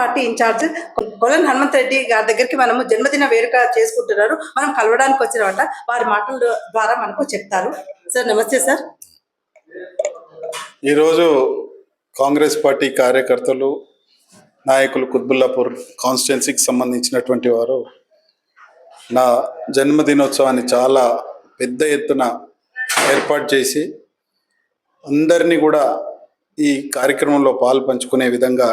Party incharge కొలన్ హనుమంత్ రెడ్డి గారి దగ్గరికి మనము జన్మదిన వేడుక చేసుకుంటున్నారు. మనం కలవడానికి వచ్చినమాట. వారి మాటల ద్వారా మనకు చెప్తారు. సార్ నమస్తే సార్. ఈరోజు కాంగ్రెస్ పార్టీ కార్యకర్తలు నాయకులు కుత్బుల్లాపూర్ కాన్స్టిట్యున్సీకి సంబంధించినటువంటి వారు నా జన్మదినోత్సవాన్ని చాలా పెద్ద ఎత్తున ఏర్పాటు చేసి అందరినీ కూడా ఈ కార్యక్రమంలో పాలు పంచుకునే విధంగా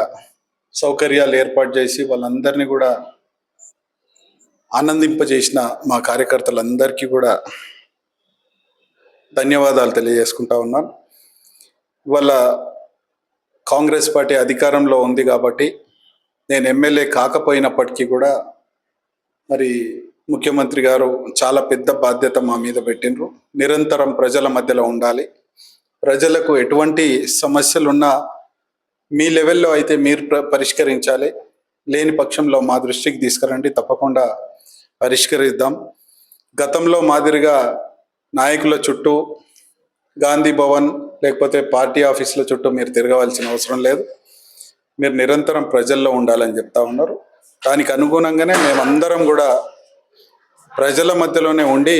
సౌకర్యాలు ఏర్పాటు చేసి వాళ్ళందరినీ కూడా ఆనందింపజేసిన మా కార్యకర్తలందరికీ కూడా ధన్యవాదాలు తెలియజేసుకుంటా ఉన్నాను. ఇవాళ కాంగ్రెస్ పార్టీ అధికారంలో ఉంది కాబట్టి నేను ఎమ్మెల్యే కాకపోయినప్పటికీ కూడా మరి ముఖ్యమంత్రి గారు చాలా పెద్ద బాధ్యత మా మీద పెట్టినరు. నిరంతరం ప్రజల మధ్యలో ఉండాలి, ప్రజలకు ఎటువంటి సమస్యలున్నా మీ లెవెల్లో అయితే మీరు పరిష్కరించాలి, లేని పక్షంలో మా దృష్టికి తీసుకురండి, తప్పకుండా పరిష్కరిద్దాం. గతంలో మాదిరిగా నాయకుల చుట్టూ గాంధీ భవన్ లేకపోతే పార్టీ ఆఫీసుల చుట్టూ మీరు తిరగవలసిన అవసరం లేదు. మీరు నిరంతరం ప్రజల్లో ఉండాలని చెప్తా ఉన్నారు. దానికి అనుగుణంగానే మేమందరం కూడా ప్రజల మధ్యలోనే ఉండి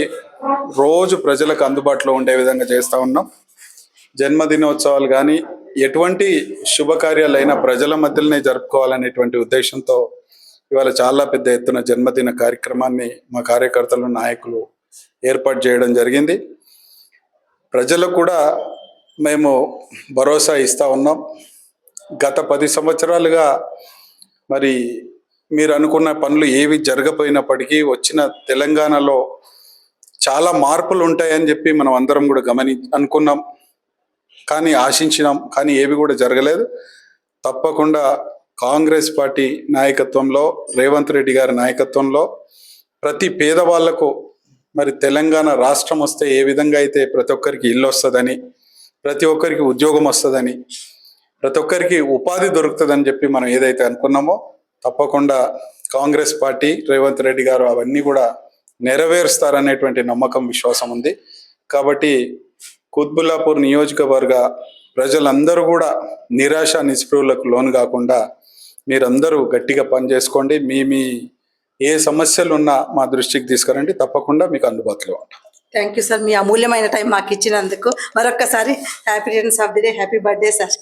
రోజు ప్రజలకు అందుబాటులో ఉండే విధంగా చేస్తూ ఉన్నాం. జన్మదినోత్సవాలు కానీ ఎటువంటి శుభకార్యాలైనా ప్రజల మధ్యలోనే జరుపుకోవాలనేటువంటి ఉద్దేశంతో ఇవాళ చాలా పెద్ద ఎత్తున జన్మదిన కార్యక్రమాన్ని మా కార్యకర్తలు నాయకులు ఏర్పాటు చేయడం జరిగింది. ప్రజలకు కూడా మేము భరోసా ఇస్తూ ఉన్నాం. గత 10 సంవత్సరాలుగా మరి మీరు అనుకున్న పనులు ఏవి జరగపోయినప్పటికీ వచ్చిన తెలంగాణలో చాలా మార్పులు ఉంటాయని చెప్పి మనం అందరం కూడా అనుకున్నాం, కానీ ఆశించినాం, కానీ ఏవి కూడా జరగలేదు. తప్పకుండా కాంగ్రెస్ పార్టీ నాయకత్వంలో, రేవంత్ రెడ్డి గారి నాయకత్వంలో ప్రతి పేదవాళ్లకు మరి తెలంగాణ రాష్ట్రం వస్తే ఏ విధంగా అయితే ప్రతి ఒక్కరికి ఇల్లు వస్తుందని, ప్రతి ఒక్కరికి ఉద్యోగం వస్తుందని, ప్రతి ఒక్కరికి ఉపాధి దొరుకుతుందని చెప్పి మనం ఏదైతే అనుకున్నామో తప్పకుండా కాంగ్రెస్ పార్టీ, రేవంత్ రెడ్డి గారు అవన్నీ కూడా నెరవేరుస్తారనేటువంటి నమ్మకం, విశ్వాసం ఉంది. కాబట్టి కుత్బుల్లాపూర్ నియోజకవర్గ ప్రజలందరూ కూడా నిరాశ నిస్పృహలకు లోను కాకుండా మీరందరూ గట్టిగా పనిచేసుకోండి. మీ ఏ సమస్యలు ఉన్నా మా దృష్టికి తీసుకురండి, తప్పకుండా మీకు అందుబాటులో ఉంటాం. Thank you sir. మీ అమూల్యమైన టైం మాకు ఇచ్చినందుకు మరొక్కసారి happy returns of the day, happy birthday sir.